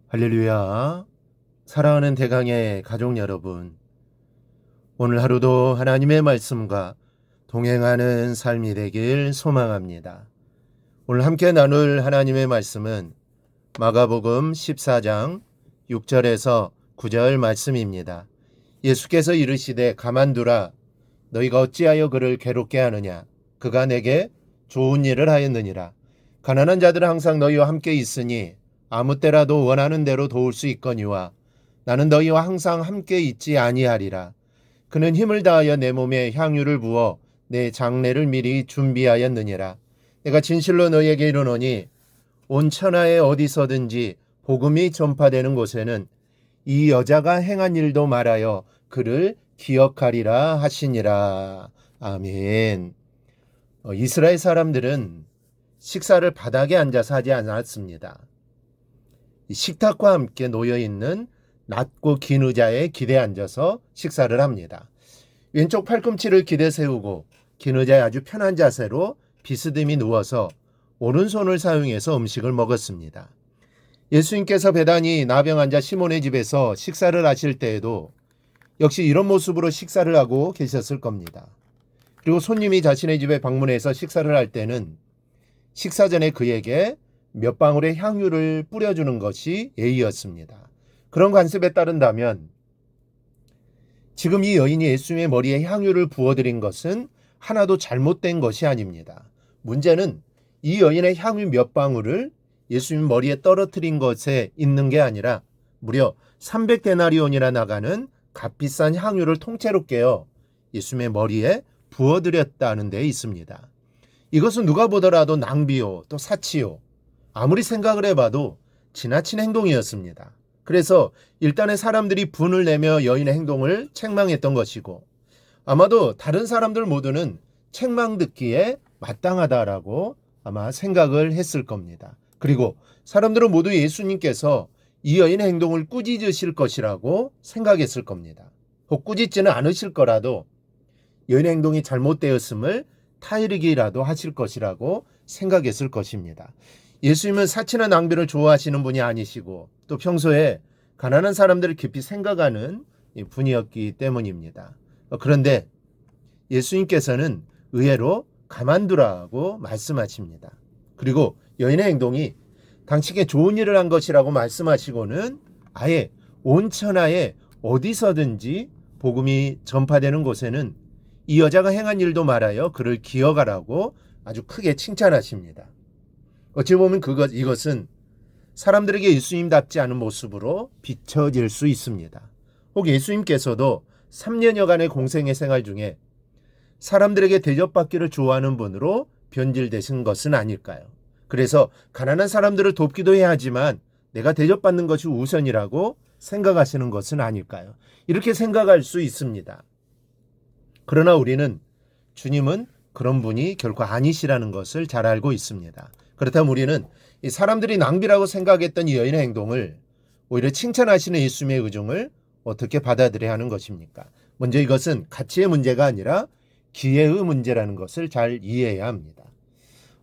할렐루야. 사랑하는 대강의 가족 여러분, 오늘 하루도 하나님의 말씀과 동행하는 삶이 되길 소망합니다. 오늘 함께 나눌 하나님의 말씀은 마가복음 14장 6절에서 9절 말씀입니다. 예수께서 이르시되 가만두라. 너희가 어찌하여 그를 괴롭게 하느냐. 그가 내게 좋은 일을 하였느니라. 가난한 자들은 항상 너희와 함께 있으니 아무 때라도 원하는 대로 도울 수 있거니와 나는 너희와 항상 함께 있지 아니하리라. 그는 힘을 다하여 내 몸에 향유를 부어 내 장례를 미리 준비하였느니라. 내가 진실로 너희에게 이르노니 온 천하에 어디서든지 복음이 전파되는 곳에는 이 여자가 행한 일도 말하여 그를 기억하리라 하시니라. 아멘. 이스라엘 사람들은 식사를 바닥에 앉아서 하지 않았습니다. 식탁과 함께 놓여있는 낮고 긴 의자에 기대 앉아서 식사를 합니다. 왼쪽 팔꿈치를 기대 세우고 긴 의자에 아주 편한 자세로 비스듬히 누워서 오른손을 사용해서 음식을 먹었습니다. 예수님께서 베다니 나병 환자 시몬의 집에서 식사를 하실 때에도 역시 이런 모습으로 식사를 하고 계셨을 겁니다. 그리고 손님이 자신의 집에 방문해서 식사를 할 때는 식사 전에 그에게 몇 방울의 향유를 뿌려주는 것이 예의였습니다. 그런 관습에 따른다면 지금 이 여인이 예수님의 머리에 향유를 부어드린 것은 하나도 잘못된 것이 아닙니다. 문제는 이 여인의 향유 몇 방울을 예수님 머리에 떨어뜨린 것에 있는 게 아니라 무려 300데나리온이나 나가는 값비싼 향유를 통째로 깨어 예수님의 머리에 부어드렸다는 데 있습니다. 이것은 누가 보더라도 낭비요 또 사치요, 아무리 생각을 해봐도 지나친 행동이었습니다. 그래서 일단은 사람들이 분을 내며 여인의 행동을 책망했던 것이고 아마도 다른 사람들 모두는 책망 듣기에 마땅하다라고 아마 생각을 했을 겁니다. 그리고 사람들은 모두 예수님께서 이 여인의 행동을 꾸짖으실 것이라고 생각했을 겁니다. 혹 꾸짖지는 않으실 거라도 여인의 행동이 잘못되었음을 타이르기라도 하실 것이라고 생각했을 것입니다. 예수님은 사치나 낭비를 좋아하시는 분이 아니시고 또 평소에 가난한 사람들을 깊이 생각하는 분이었기 때문입니다. 그런데 예수님께서는 의외로 가만두라고 말씀하십니다. 그리고 여인의 행동이 당신에게 좋은 일을 한 것이라고 말씀하시고는 아예 온 천하에 어디서든지 복음이 전파되는 곳에는 이 여자가 행한 일도 말하여 그를 기억하라고 아주 크게 칭찬하십니다. 어찌 보면 이것은 사람들에게 예수님답지 않은 모습으로 비춰질 수 있습니다. 혹 예수님께서도 3년여간의 공생의 생활 중에 사람들에게 대접받기를 좋아하는 분으로 변질되신 것은 아닐까요? 그래서 가난한 사람들을 돕기도 해야 하지만 내가 대접받는 것이 우선이라고 생각하시는 것은 아닐까요? 이렇게 생각할 수 있습니다. 그러나 우리는 주님은 그런 분이 결코 아니시라는 것을 잘 알고 있습니다. 그렇다면 우리는 이 사람들이 낭비라고 생각했던 이 여인의 행동을 오히려 칭찬하시는 예수님의 의중을 어떻게 받아들여야 하는 것입니까? 먼저 이것은 가치의 문제가 아니라 기회의 문제라는 것을 잘 이해해야 합니다.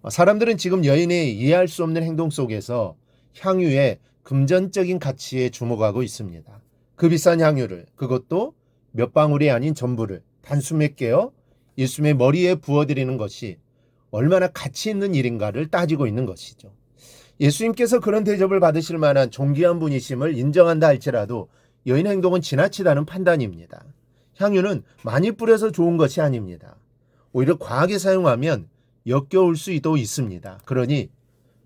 사람들은 지금 여인의 이해할 수 없는 행동 속에서 향유의 금전적인 가치에 주목하고 있습니다. 그 비싼 향유를, 그것도 몇 방울이 아닌 전부를 단숨에 깨어 예수님의 머리에 부어드리는 것이 얼마나 가치 있는 일인가를 따지고 있는 것이죠. 예수님께서 그런 대접을 받으실 만한 존귀한 분이심을 인정한다 할지라도 여인의 행동은 지나치다는 판단입니다. 향유는 많이 뿌려서 좋은 것이 아닙니다. 오히려 과하게 사용하면 역겨울 수도 있습니다. 그러니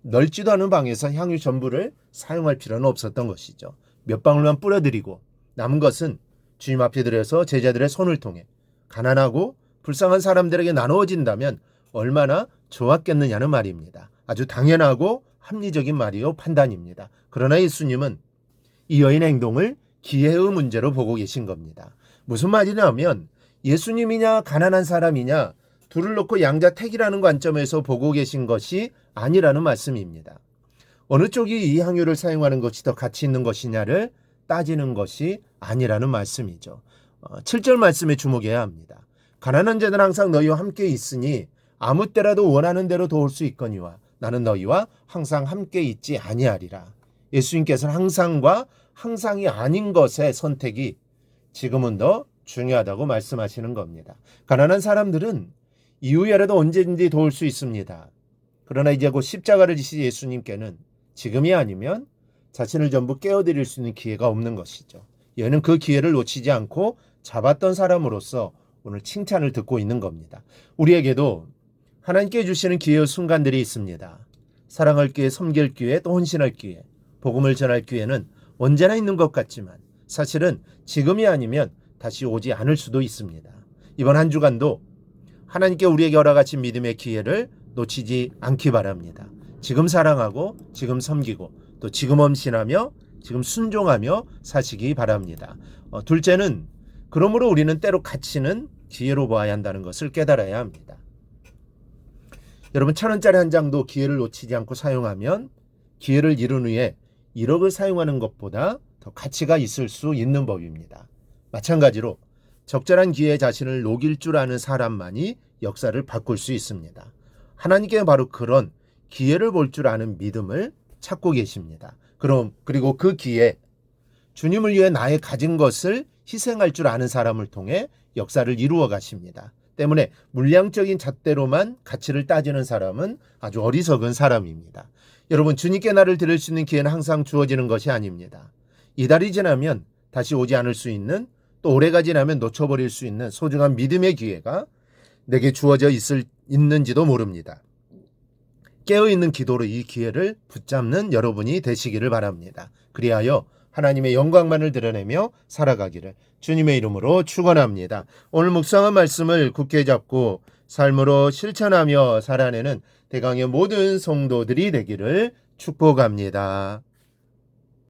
넓지도 않은 방에서 향유 전부를 사용할 필요는 없었던 것이죠. 몇 방울만 뿌려드리고 남은 것은 주님 앞에 들여서 제자들의 손을 통해 가난하고 불쌍한 사람들에게 나누어진다면 얼마나 좋았겠느냐는 말입니다. 아주 당연하고 합리적인 말이요 판단입니다. 그러나 예수님은 이 여인의 행동을 기회의 문제로 보고 계신 겁니다. 무슨 말이냐면 예수님이냐 가난한 사람이냐 둘을 놓고 양자택일하는 관점에서 보고 계신 것이 아니라는 말씀입니다. 어느 쪽이 이 향유를 사용하는 것이 더 가치 있는 것이냐를 따지는 것이 아니라는 말씀이죠. 7절 말씀에 주목해야 합니다. 가난한 자는 항상 너희와 함께 있으니 아무 때라도 원하는 대로 도울 수 있거니와 나는 너희와 항상 함께 있지 아니하리라. 예수님께서는 항상과 항상이 아닌 것의 선택이 지금은 더 중요하다고 말씀하시는 겁니다. 가난한 사람들은 이후에라도 언제든지 도울 수 있습니다. 그러나 이제 곧 십자가를 지신 예수님께는 지금이 아니면 자신을 전부 깨어드릴 수 있는 기회가 없는 것이죠. 얘는 그 기회를 놓치지 않고 잡았던 사람으로서 오늘 칭찬을 듣고 있는 겁니다. 우리에게도 하나님께 주시는 기회의 순간들이 있습니다. 사랑할 기회, 섬길 기회, 또 헌신할 기회, 복음을 전할 기회는 언제나 있는 것 같지만 사실은 지금이 아니면 다시 오지 않을 수도 있습니다. 이번 한 주간도 하나님께 우리에게 허락하신 믿음의 기회를 놓치지 않기 바랍니다. 지금 사랑하고 지금 섬기고 또 지금 헌신하며 지금 순종하며 사시기 바랍니다. 둘째는 그러므로 우리는 때로 가치는 기회로 봐야 한다는 것을 깨달아야 합니다. 여러분 1,000원짜리 한 장도 기회를 놓치지 않고 사용하면 기회를 이룬 후에 1억을 사용하는 것보다 더 가치가 있을 수 있는 법입니다. 마찬가지로 적절한 기회에 자신을 녹일 줄 아는 사람만이 역사를 바꿀 수 있습니다. 하나님께는 바로 그런 기회를 볼 줄 아는 믿음을 찾고 계십니다. 그리고 그 기회, 주님을 위해 나의 가진 것을 희생할 줄 아는 사람을 통해 역사를 이루어 가십니다. 때문에 물량적인 잣대로만 가치를 따지는 사람은 아주 어리석은 사람입니다. 여러분, 주님께 나를 드릴 수 있는 기회는 항상 주어지는 것이 아닙니다. 이달이 지나면 다시 오지 않을 수 있는, 또 올해가 지나면 놓쳐버릴 수 있는 소중한 믿음의 기회가 내게 주어져 있는지도 모릅니다. 깨어있는 기도로 이 기회를 붙잡는 여러분이 되시기를 바랍니다. 그리하여 하나님의 영광만을 드러내며 살아가기를 주님의 이름으로 축원합니다. 오늘 묵상한 말씀을 굳게 잡고 삶으로 실천하며 살아내는 대강의 모든 성도들이 되기를 축복합니다.